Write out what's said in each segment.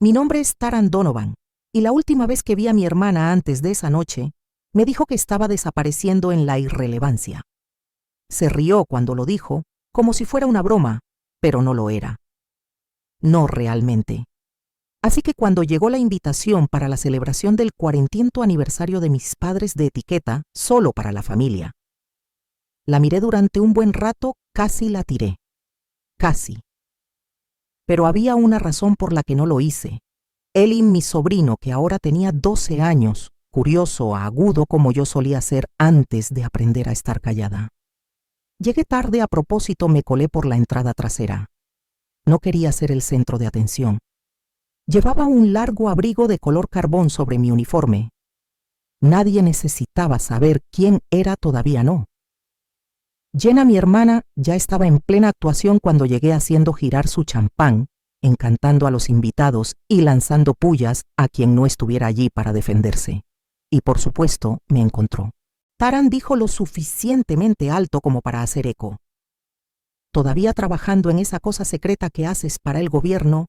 Mi nombre es Taran Donovan, y la última vez que vi a mi hermana antes de esa noche, me dijo que estaba desapareciendo en la irrelevancia. Se rió cuando lo dijo, como si fuera una broma, pero no lo era. No realmente. Así que cuando llegó la invitación para la celebración del 40º aniversario de mis padres de etiqueta, solo para la familia, la miré durante un buen rato, casi la tiré. Casi. Pero había una razón por la que no lo hice. Él y mi sobrino, que ahora tenía 12 años, curioso, agudo como yo solía ser antes de aprender a estar callada. Llegué tarde a propósito, me colé por la entrada trasera. No quería ser el centro de atención. Llevaba un largo abrigo de color carbón sobre mi uniforme. Nadie necesitaba saber quién era, todavía no. Jenna, mi hermana, ya estaba en plena actuación cuando llegué haciendo girar su champán, encantando a los invitados y lanzando pullas a quien no estuviera allí para defenderse. Y por supuesto, me encontró. Taran dijo lo suficientemente alto como para hacer eco. ¿Todavía trabajando en esa cosa secreta que haces para el gobierno?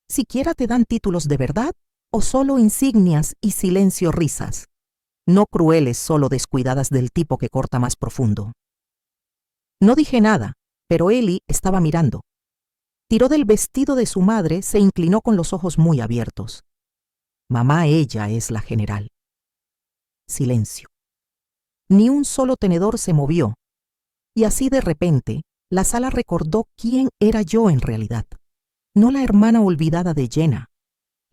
¿Siquiera te dan títulos de verdad o solo insignias y silencio risas? No crueles, solo descuidadas del tipo que corta más profundo. No dije nada, pero Eli estaba mirando. Tiró del vestido de su madre, se inclinó con los ojos muy abiertos. Mamá, ella es la general. Silencio. Ni un solo tenedor se movió. Y así de repente, la sala recordó quién era yo en realidad. No la hermana olvidada de Jenna,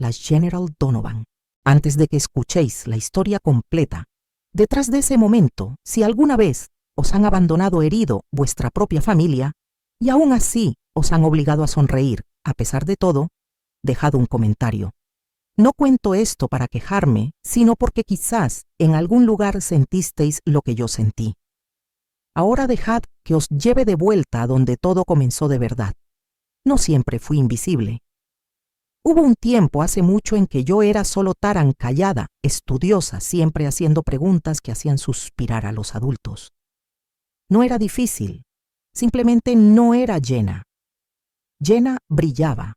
la General Donovan. Antes de que escuchéis la historia completa, detrás de ese momento, si alguna vez os han abandonado herido vuestra propia familia, y aún así os han obligado a sonreír, a pesar de todo, dejad un comentario. No cuento esto para quejarme, sino porque quizás en algún lugar sentisteis lo que yo sentí. Ahora dejad que os lleve de vuelta a donde todo comenzó de verdad. No siempre fui invisible. Hubo un tiempo hace mucho en que yo era solo Taran, callada, estudiosa, siempre haciendo preguntas que hacían suspirar a los adultos. No era difícil, simplemente no era Jenna. Jenna brillaba.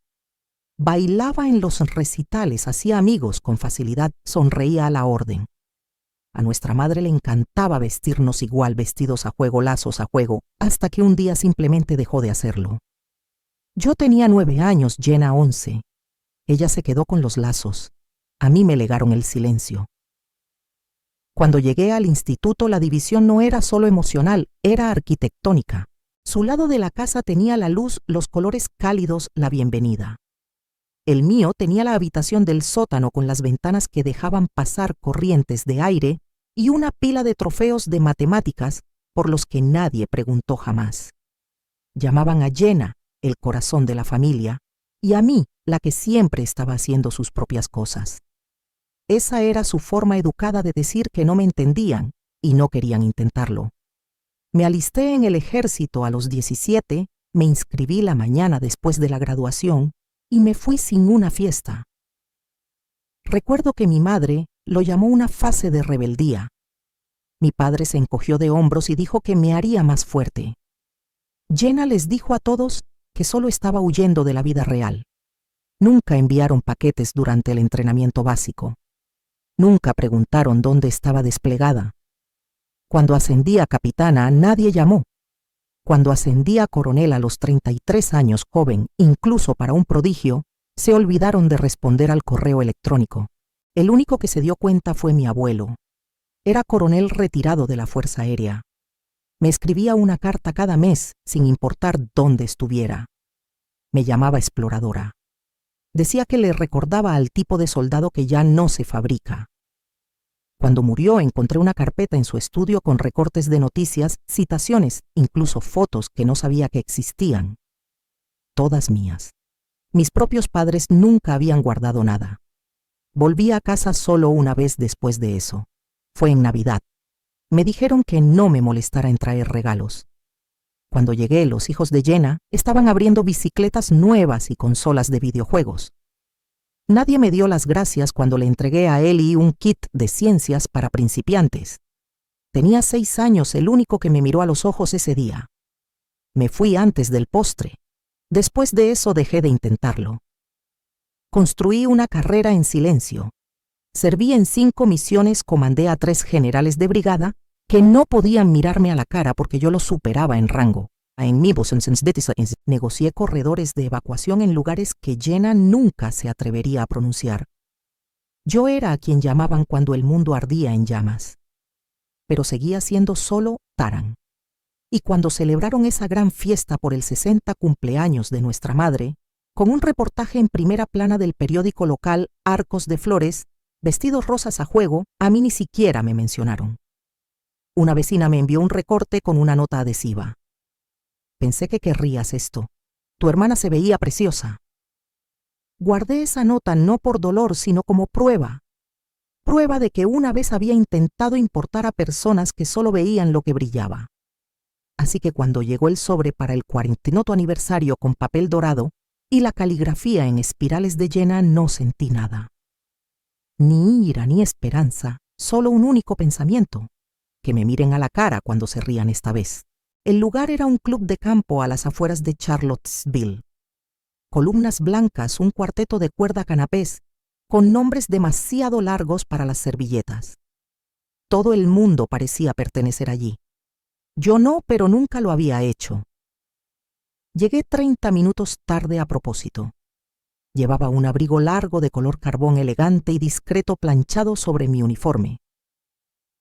Bailaba en los recitales, hacía amigos con facilidad, sonreía a la orden. A nuestra madre le encantaba vestirnos igual, vestidos a juego, lazos a juego, hasta que un día simplemente dejó de hacerlo. Yo tenía 9 años, Jenna 11. Ella se quedó con los lazos. A mí me legaron el silencio. Cuando llegué al instituto, la división no era solo emocional, era arquitectónica. Su lado de la casa tenía la luz, los colores cálidos, la bienvenida. El mío tenía la habitación del sótano con las ventanas que dejaban pasar corrientes de aire y una pila de trofeos de matemáticas por los que nadie preguntó jamás. Llamaban a Jenna el corazón de la familia y a mí la que siempre estaba haciendo sus propias cosas. Esa era su forma educada de decir que no me entendían y no querían intentarlo. Me alisté en el ejército a los 17, me inscribí la mañana después de la graduación y me fui sin una fiesta. Recuerdo que mi madre lo llamó una fase de rebeldía. Mi padre se encogió de hombros y dijo que me haría más fuerte. Jenna les dijo a todos que solo estaba huyendo de la vida real. Nunca enviaron paquetes durante el entrenamiento básico. Nunca preguntaron dónde estaba desplegada. Cuando ascendí a capitana, nadie llamó. Cuando ascendí a coronel a los 33 años, joven, incluso para un prodigio, se olvidaron de responder al correo electrónico. El único que se dio cuenta fue mi abuelo. Era coronel retirado de la Fuerza Aérea. Me escribía una carta cada mes, sin importar dónde estuviera. Me llamaba exploradora. Decía que le recordaba al tipo de soldado que ya no se fabrica. Cuando murió, encontré una carpeta en su estudio con recortes de noticias, citaciones, incluso fotos que no sabía que existían. Todas mías. Mis propios padres nunca habían guardado nada. Volví a casa solo una vez después de eso. Fue en Navidad. Me dijeron que no me molestara en traer regalos. Cuando llegué, los hijos de Jenna estaban abriendo bicicletas nuevas y consolas de videojuegos. Nadie me dio las gracias cuando le entregué a Eli un kit de ciencias para principiantes. Tenía 6 años, el único que me miró a los ojos ese día. Me fui antes del postre. Después de eso dejé de intentarlo. Construí una carrera en silencio. Serví en 5 misiones, comandé a 3 generales de brigada que no podían mirarme a la cara porque yo los superaba en rango. Negocié corredores de evacuación en lugares que Jenna nunca se atrevería a pronunciar. Yo era a quien llamaban cuando el mundo ardía en llamas. Pero seguía siendo solo Taran. Y cuando celebraron esa gran fiesta por el 60 cumpleaños de nuestra madre, con un reportaje en primera plana del periódico local Arcos de Flores, vestidos rosas a juego, a mí ni siquiera me mencionaron. Una vecina me envió un recorte con una nota adhesiva. Pensé que querrías esto. Tu hermana se veía preciosa. Guardé esa nota no por dolor, sino como prueba. Prueba de que una vez había intentado importar a personas que solo veían lo que brillaba. Así que cuando llegó el sobre para el 40º aniversario con papel dorado y la caligrafía en espirales de Jenna, no sentí nada. Ni ira ni esperanza, solo un único pensamiento: que me miren a la cara cuando se rían esta vez. El lugar era un club de campo a las afueras de Charlottesville. Columnas blancas, un cuarteto de cuerda canapés, con nombres demasiado largos para las servilletas. Todo el mundo parecía pertenecer allí. Yo no, pero nunca lo había hecho. Llegué 30 minutos tarde a propósito. Llevaba un abrigo largo de color carbón elegante y discreto planchado sobre mi uniforme.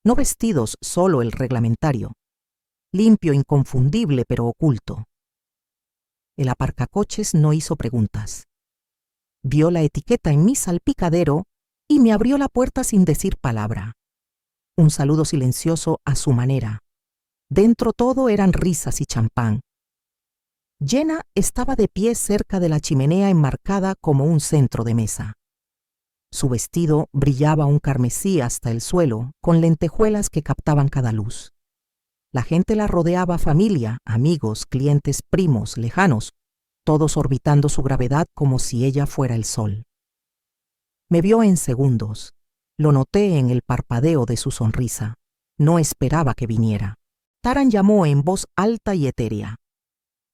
No vestidos, solo el reglamentario. Limpio, inconfundible, pero oculto. El aparcacoches no hizo preguntas. Vio la etiqueta en mi salpicadero y me abrió la puerta sin decir palabra. Un saludo silencioso a su manera. Dentro todo eran risas y champán. Jenna estaba de pie cerca de la chimenea enmarcada como un centro de mesa. Su vestido brillaba un carmesí hasta el suelo, con lentejuelas que captaban cada luz. La gente la rodeaba, familia, amigos, clientes, primos, lejanos, todos orbitando su gravedad como si ella fuera el sol. Me vio en segundos. Lo noté en el parpadeo de su sonrisa. No esperaba que viniera. Taran llamó en voz alta y etérea: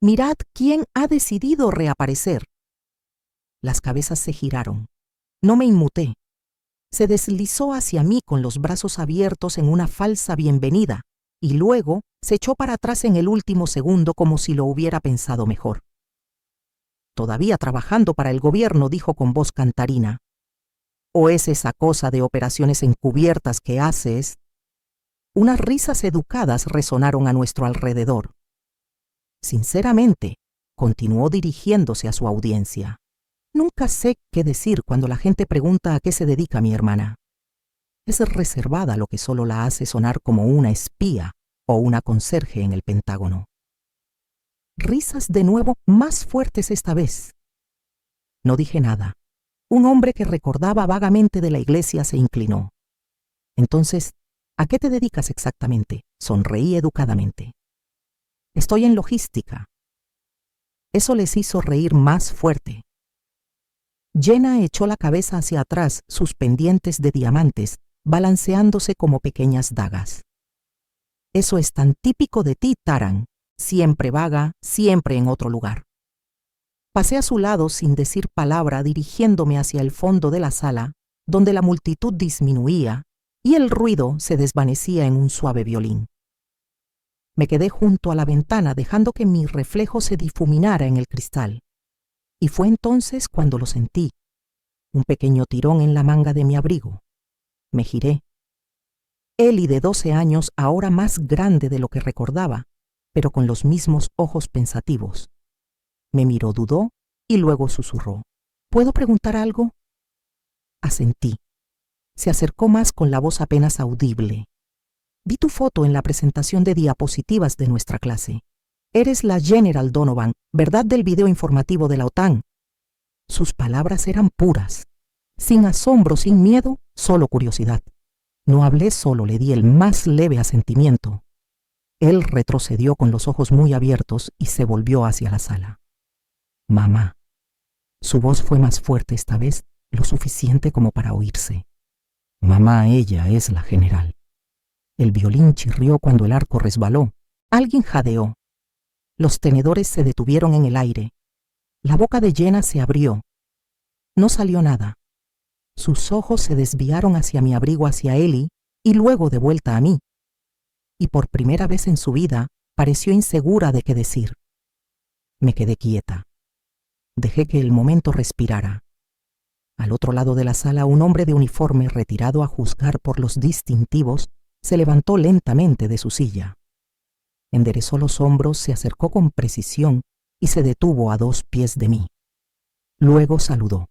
«Mirad quién ha decidido reaparecer». Las cabezas se giraron. No me inmuté. Se deslizó hacia mí con los brazos abiertos en una falsa bienvenida y luego se echó para atrás en el último segundo como si lo hubiera pensado mejor. «Todavía trabajando para el gobierno», dijo con voz cantarina. «¿O es esa cosa de operaciones encubiertas que haces?» Unas risas educadas resonaron a nuestro alrededor. «Sinceramente», continuó dirigiéndose a su audiencia, «nunca sé qué decir cuando la gente pregunta a qué se dedica mi hermana. Es reservada, lo que solo la hace sonar como una espía o una conserje en el Pentágono». Risas de nuevo, más fuertes esta vez. No dije nada. Un hombre que recordaba vagamente de la iglesia se inclinó. «Entonces, ¿a qué te dedicas exactamente?», sonreí educadamente. «Estoy en logística». Eso les hizo reír más fuerte. Jenna echó la cabeza hacia atrás, sus pendientes de diamantes, balanceándose como pequeñas dagas. «Eso es tan típico de ti, Taran. Siempre vaga, siempre en otro lugar». Pasé a su lado sin decir palabra, dirigiéndome hacia el fondo de la sala, donde la multitud disminuía y el ruido se desvanecía en un suave violín. Me quedé junto a la ventana, dejando que mi reflejo se difuminara en el cristal. Y fue entonces cuando lo sentí, un pequeño tirón en la manga de mi abrigo. Me giré. Eli, de 12 años, ahora más grande de lo que recordaba, pero con los mismos ojos pensativos. Me miró, dudó y luego susurró: «¿Puedo preguntar algo?». Asentí. Se acercó más con la voz apenas audible. «Vi tu foto en la presentación de diapositivas de nuestra clase. Eres la General Donovan, ¿verdad?, del video informativo de la OTAN». Sus palabras eran puras. Sin asombro, sin miedo, solo curiosidad. No hablé, solo le di el más leve asentimiento. Él retrocedió con los ojos muy abiertos y se volvió hacia la sala. «Mamá». Su voz fue más fuerte esta vez, lo suficiente como para oírse. «Mamá, ella es la general». El violín chirrió cuando el arco resbaló. Alguien jadeó. Los tenedores se detuvieron en el aire. La boca de Jenna se abrió. No salió nada. Sus ojos se desviaron hacia mi abrigo, hacia Eli, y luego de vuelta a mí. Y por primera vez en su vida, pareció insegura de qué decir. Me quedé quieta. Dejé que el momento respirara. Al otro lado de la sala, un hombre de uniforme, retirado a juzgar por los distintivos, se levantó lentamente de su silla. Enderezó los hombros, se acercó con precisión y se detuvo a 2 pies de mí. Luego saludó.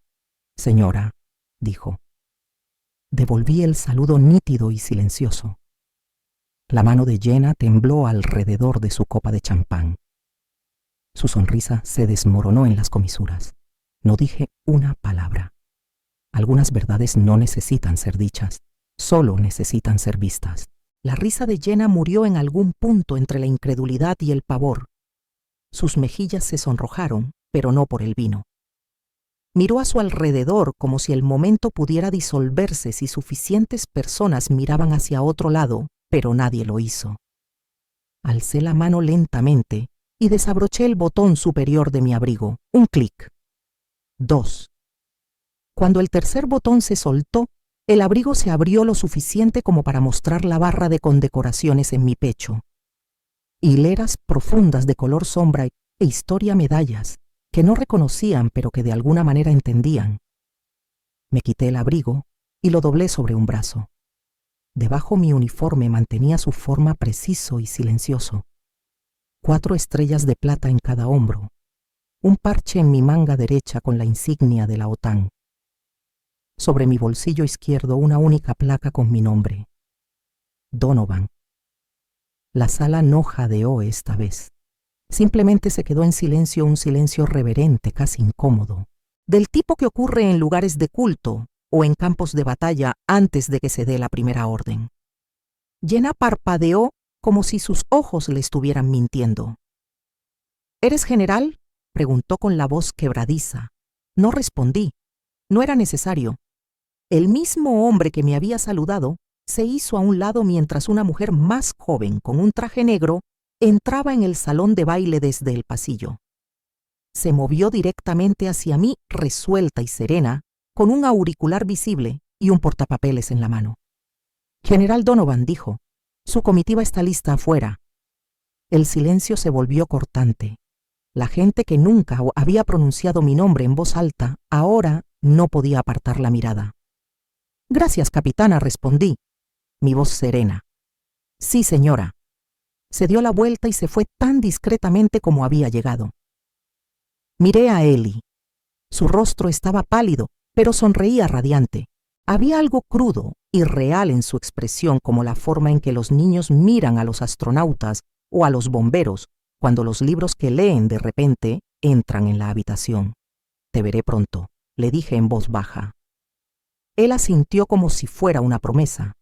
«Señora», dijo. Devolví el saludo nítido y silencioso. La mano de Jenna tembló alrededor de su copa de champán. Su sonrisa se desmoronó en las comisuras. No dije una palabra. Algunas verdades no necesitan ser dichas, solo necesitan ser vistas. La risa de Jenna murió en algún punto entre la incredulidad y el pavor. Sus mejillas se sonrojaron, pero no por el vino. Miró a su alrededor como si el momento pudiera disolverse si suficientes personas miraban hacia otro lado, pero nadie lo hizo. Alcé la mano lentamente y desabroché el botón superior de mi abrigo. Un clic. 2. Cuando el tercer botón se soltó, el abrigo se abrió lo suficiente como para mostrar la barra de condecoraciones en mi pecho. Hileras profundas de color sombra e historia medallas, que no reconocían pero que de alguna manera entendían. Me quité el abrigo y lo doblé sobre un brazo. Debajo mi uniforme mantenía su forma preciso y silencioso. 4 estrellas de plata en cada hombro. Un parche en mi manga derecha con la insignia de la OTAN. Sobre mi bolsillo izquierdo una única placa con mi nombre. Donovan. La sala no jadeó esta vez. Simplemente se quedó en silencio, un silencio reverente, casi incómodo, del tipo que ocurre en lugares de culto o en campos de batalla antes de que se dé la primera orden. Jenna parpadeó como si sus ojos le estuvieran mintiendo. «¿Eres general?», preguntó con la voz quebradiza. No respondí. No era necesario. El mismo hombre que me había saludado se hizo a un lado mientras una mujer más joven con un traje negro entraba en el salón de baile desde el pasillo. Se movió directamente hacia mí, resuelta y serena, con un auricular visible y un portapapeles en la mano. «General Donovan», dijo, «su comitiva está lista afuera». El silencio se volvió cortante. La gente que nunca había pronunciado mi nombre en voz alta, ahora no podía apartar la mirada. «Gracias, capitana», respondí, mi voz serena. «Sí, señora». Se dio la vuelta y se fue tan discretamente como había llegado. Miré a Eli. Su rostro estaba pálido, pero sonreía radiante. Había algo crudo y real en su expresión, como la forma en que los niños miran a los astronautas o a los bomberos cuando los libros que leen de repente entran en la habitación. «Te veré pronto», le dije en voz baja. Él asintió como si fuera una promesa.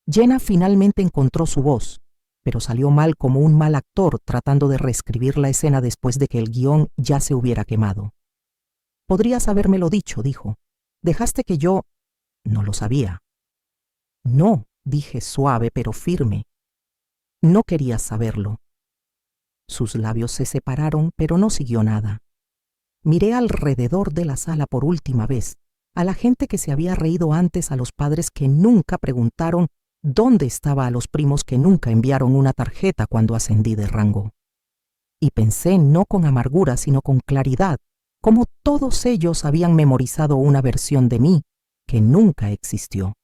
Jenna finalmente encontró su voz, pero salió mal como un mal actor tratando de reescribir la escena después de que el guión ya se hubiera quemado. «Podrías habérmelo dicho», dijo. «Dejaste que yo...». «No lo sabía». «No», dije suave pero firme. «No querías saberlo». Sus labios se separaron, pero no siguió nada. Miré alrededor de la sala por última vez, a la gente que se había reído antes, a los padres que nunca preguntaron dónde estaba, a los primos que nunca enviaron una tarjeta cuando ascendí de rango. Y pensé, no con amargura, sino con claridad, cómo todos ellos habían memorizado una versión de mí que nunca existió.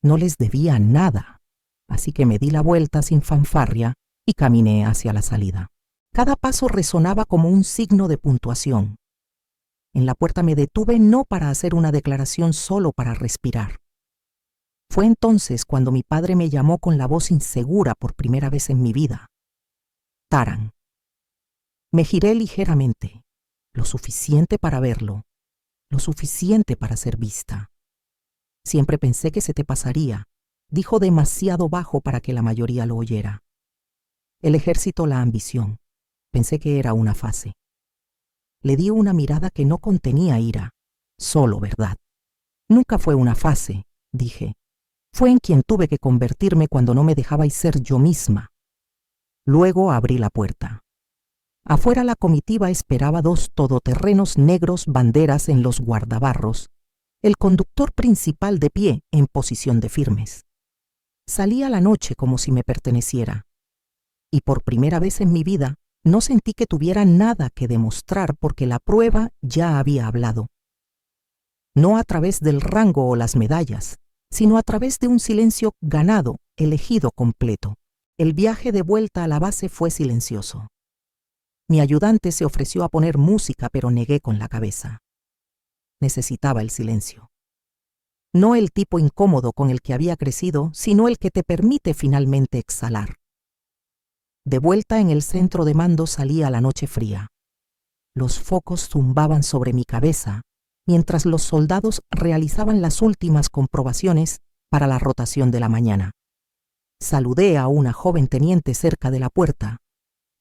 No les debía nada, así que me di la vuelta sin fanfarria y caminé hacia la salida. Cada paso resonaba como un signo de puntuación. En la puerta me detuve no para hacer una declaración, solo para respirar. Fue entonces cuando mi padre me llamó con la voz insegura por primera vez en mi vida. «Taran». Me giré ligeramente, lo suficiente para verlo, lo suficiente para ser vista. «Siempre pensé que se te pasaría», dijo demasiado bajo para que la mayoría lo oyera. «El ejército, la ambición. Pensé que era una fase». Le di una mirada que no contenía ira, solo verdad. «Nunca fue una fase», dije. «Fue en quien tuve que convertirme cuando no me dejabais ser yo misma». Luego abrí la puerta. Afuera la comitiva esperaba 2 todoterrenos negros banderas en los guardabarros, el conductor principal de pie en posición de firmes. Salí a la noche como si me perteneciera, y por primera vez en mi vida no sentí que tuviera nada que demostrar porque la prueba ya había hablado. No a través del rango o las medallas, sino a través de un silencio ganado, elegido completo. El viaje de vuelta a la base fue silencioso. Mi ayudante se ofreció a poner música, pero negué con la cabeza. Necesitaba el silencio. No el tipo incómodo con el que había crecido, sino el que te permite finalmente exhalar. De vuelta en el centro de mando salía la noche fría. Los focos zumbaban sobre mi cabeza, mientras los soldados realizaban las últimas comprobaciones para la rotación de la mañana. Saludé a una joven teniente cerca de la puerta.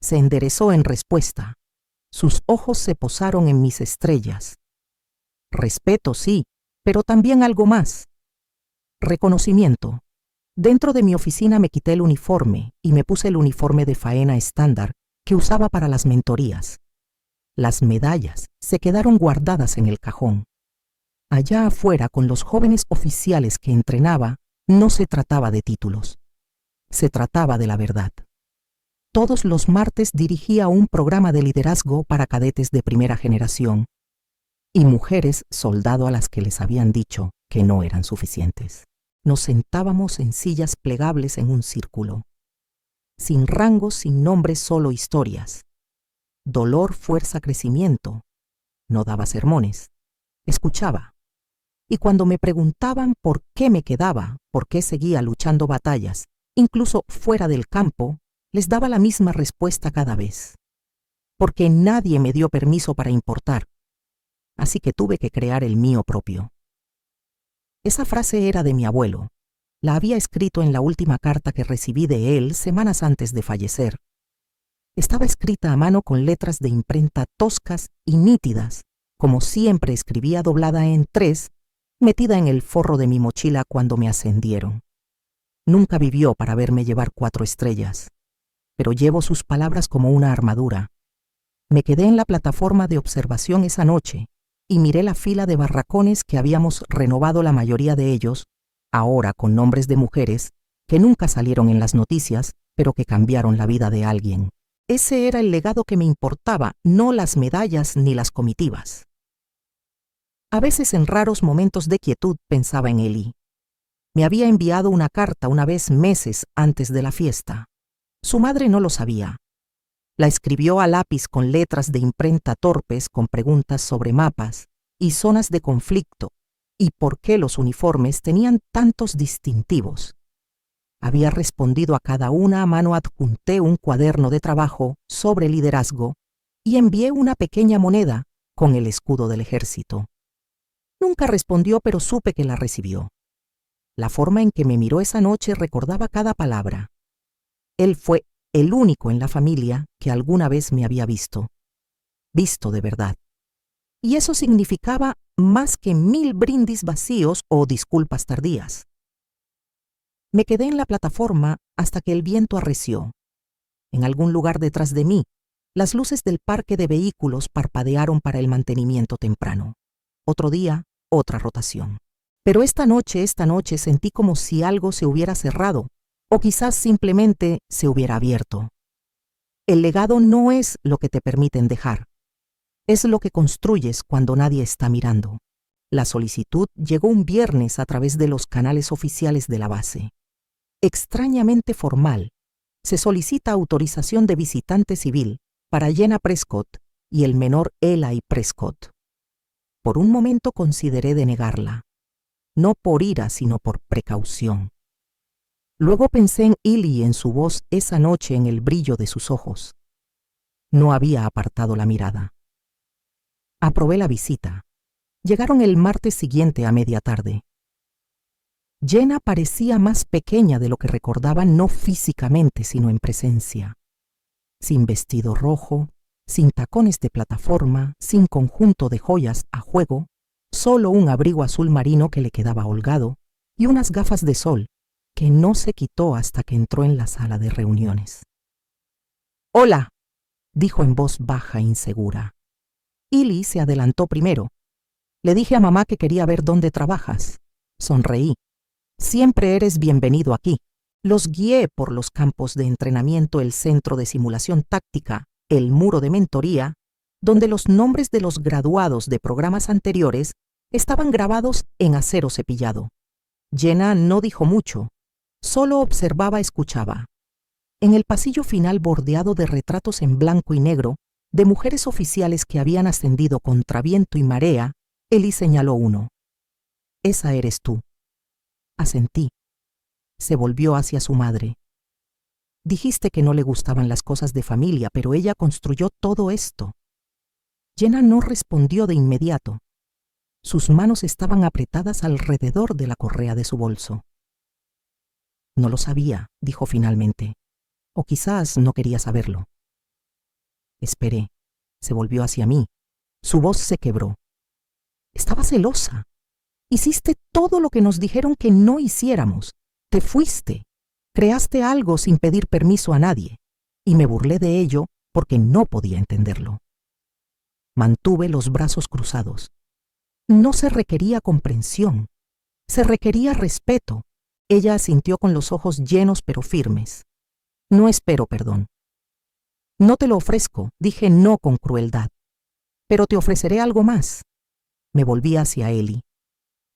Se enderezó en respuesta. Sus ojos se posaron en mis estrellas. Respeto, sí, pero también algo más. Reconocimiento. Dentro de mi oficina me quité el uniforme y me puse el uniforme de faena estándar que usaba para las mentorías. Las medallas se quedaron guardadas en el cajón. Allá afuera, con los jóvenes oficiales que entrenaba, no se trataba de títulos. Se trataba de la verdad. Todos los martes dirigía un programa de liderazgo para cadetes de primera generación y mujeres soldado a las que les habían dicho que no eran suficientes. Nos sentábamos en sillas plegables en un círculo. Sin rangos, sin nombres, solo historias. Dolor, fuerza, crecimiento. No daba sermones. Escuchaba. Y cuando me preguntaban por qué me quedaba, por qué seguía luchando batallas, incluso fuera del campo, les daba la misma respuesta cada vez. Porque nadie me dio permiso para importar. Así que tuve que crear el mío propio. Esa frase era de mi abuelo. La había escrito en la última carta que recibí de él semanas antes de fallecer. Estaba escrita a mano con letras de imprenta toscas y nítidas, como siempre escribía doblada en 3, metida en el forro de mi mochila cuando me ascendieron. Nunca vivió para verme llevar 4 estrellas, pero llevo sus palabras como una armadura. Me quedé en la plataforma de observación esa noche y miré la fila de barracones que habíamos renovado la mayoría de ellos, ahora con nombres de mujeres, que nunca salieron en las noticias, pero que cambiaron la vida de alguien. Ese era el legado que me importaba, no las medallas ni las comitivas. A veces en raros momentos de quietud pensaba en Eli. Me había enviado una carta una vez meses antes de la fiesta. Su madre no lo sabía. La escribió a lápiz con letras de imprenta torpes con preguntas sobre mapas y zonas de conflicto y por qué los uniformes tenían tantos distintivos. Había respondido a cada una a mano, adjunté un cuaderno de trabajo sobre liderazgo y envié una pequeña moneda con el escudo del ejército. Nunca respondió, pero supe que la recibió. La forma en que me miró esa noche recordaba cada palabra. Él fue el único en la familia que alguna vez me había visto de verdad. Y eso significaba más que 1000 brindis vacíos o disculpas tardías. Me quedé en la plataforma hasta que el viento arreció. En algún lugar detrás de mí, las luces del parque de vehículos parpadearon para el mantenimiento temprano. Otro día, otra rotación. Pero esta noche sentí como si algo se hubiera cerrado, o quizás simplemente se hubiera abierto. El legado no es lo que te permiten dejar. Es lo que construyes cuando nadie está mirando. La solicitud llegó un viernes a través de los canales oficiales de la base. Extrañamente formal, se solicita autorización de visitante civil para Jenna Prescott y el menor Eli Prescott. Por un momento consideré denegarla, no por ira sino por precaución. Luego pensé en Eli y en su voz esa noche, en el brillo de sus ojos. No había apartado la mirada. Aprobé la visita. Llegaron el martes siguiente a media tarde. Jenna parecía más pequeña de lo que recordaba, no físicamente, sino en presencia. Sin vestido rojo, sin tacones de plataforma, sin conjunto de joyas a juego, solo un abrigo azul marino que le quedaba holgado y unas gafas de sol que no se quitó hasta que entró en la sala de reuniones. «Hola», dijo en voz baja e insegura. Eli se adelantó primero. Le dije a mamá que quería ver dónde trabajas. Sonreí. Siempre eres bienvenido aquí. Los guié por los campos de entrenamiento, el centro de simulación táctica, el muro de mentoría, donde los nombres de los graduados de programas anteriores estaban grabados en acero cepillado. Jenna no dijo mucho, solo escuchaba. En el pasillo final bordeado de retratos en blanco y negro de mujeres oficiales que habían ascendido contra viento y marea, Eli señaló uno. Esa eres tú. Asentí. Se volvió hacia su madre. Dijiste que no le gustaban las cosas de familia, pero ella construyó todo esto. Jenna no respondió de inmediato. Sus manos estaban apretadas alrededor de la correa de su bolso. No lo sabía, dijo finalmente. O quizás no quería saberlo. Esperé. Se volvió hacia mí. Su voz se quebró. Estaba celosa. Hiciste todo lo que nos dijeron que no hiciéramos. Te fuiste. Creaste algo sin pedir permiso a nadie. Y me burlé de ello porque no podía entenderlo. Mantuve los brazos cruzados. No se requería comprensión. Se requería respeto. Ella asintió con los ojos llenos pero firmes. No espero perdón. No te lo ofrezco, dije no con crueldad. Pero te ofreceré algo más. Me volví hacia Eli.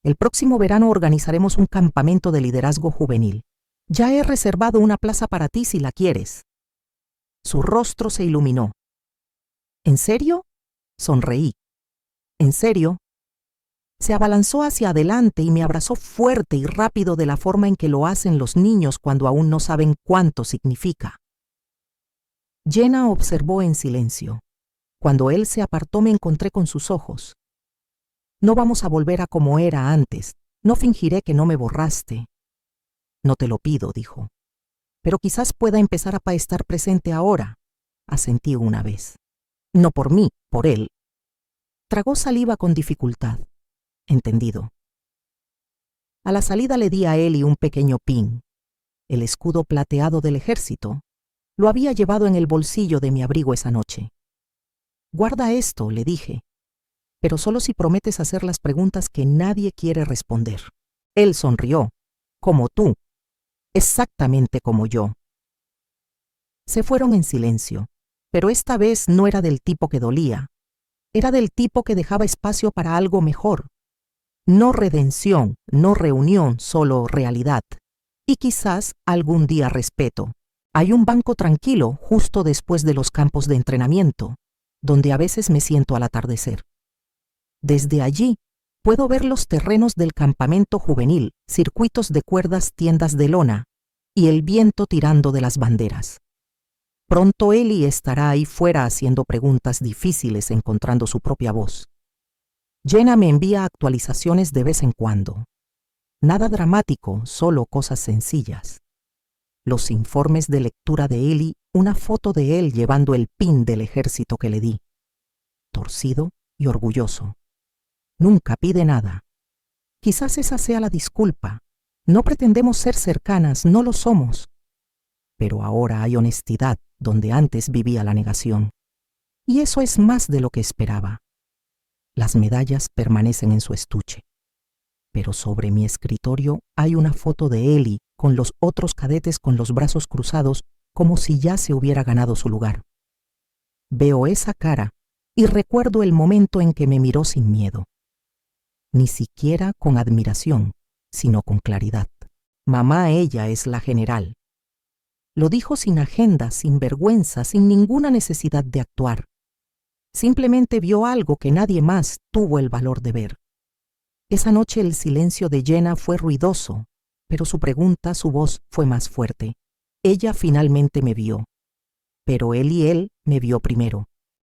El próximo verano organizaremos un campamento de liderazgo juvenil. Ya he reservado una plaza para ti si la quieres. Su rostro se iluminó. ¿En serio? Sonreí. ¿En serio? Se abalanzó hacia adelante y me abrazó fuerte y rápido de la forma en que lo hacen los niños cuando aún no saben cuánto significa. Jenna observó en silencio. Cuando él se apartó me encontré con sus ojos. No vamos a volver a como era antes. No fingiré que no me borraste. No te lo pido, dijo. Pero quizás pueda empezar a estar presente ahora. Asentí una vez. No por mí, por él. Tragó saliva con dificultad. Entendido. A la salida le di a Eli un pequeño pin. El escudo plateado del ejército. Lo había llevado en el bolsillo de mi abrigo esa noche. Guarda esto, le dije, pero solo si prometes hacer las preguntas que nadie quiere responder. Él sonrió, como tú, exactamente como yo. Se fueron en silencio, pero esta vez no era del tipo que dolía. Era del tipo que dejaba espacio para algo mejor. No redención, no reunión, solo realidad. Y quizás algún día respeto. Hay un banco tranquilo justo después de los campos de entrenamiento, donde a veces me siento al atardecer. Desde allí puedo ver los terrenos del campamento juvenil, circuitos de cuerdas, tiendas de lona y el viento tirando de las banderas. Pronto Eli estará ahí fuera haciendo preguntas difíciles, encontrando su propia voz. Jenna me envía actualizaciones de vez en cuando. Nada dramático, solo cosas sencillas. Los informes de lectura de Eli, una foto de él llevando el pin del ejército que le di. Torcido y orgulloso. Nunca pide nada. Quizás esa sea la disculpa. No pretendemos ser cercanas, no lo somos. Pero ahora hay honestidad donde antes vivía la negación. Y eso es más de lo que esperaba. Las medallas permanecen en su estuche. Pero sobre mi escritorio hay una foto de Eli con los otros cadetes con los brazos cruzados como si ya se hubiera ganado su lugar. Veo esa cara y recuerdo el momento en que me miró sin miedo. Ni siquiera con admiración, sino con claridad. Mamá, ella es la general. Lo dijo sin agenda, sin vergüenza, sin ninguna necesidad de actuar. Simplemente vio algo que nadie más tuvo el valor de ver. Esa noche el silencio de Jenna fue ruidoso, pero su pregunta, su voz fue más fuerte. Ella finalmente me vio. Pero él me vio primero.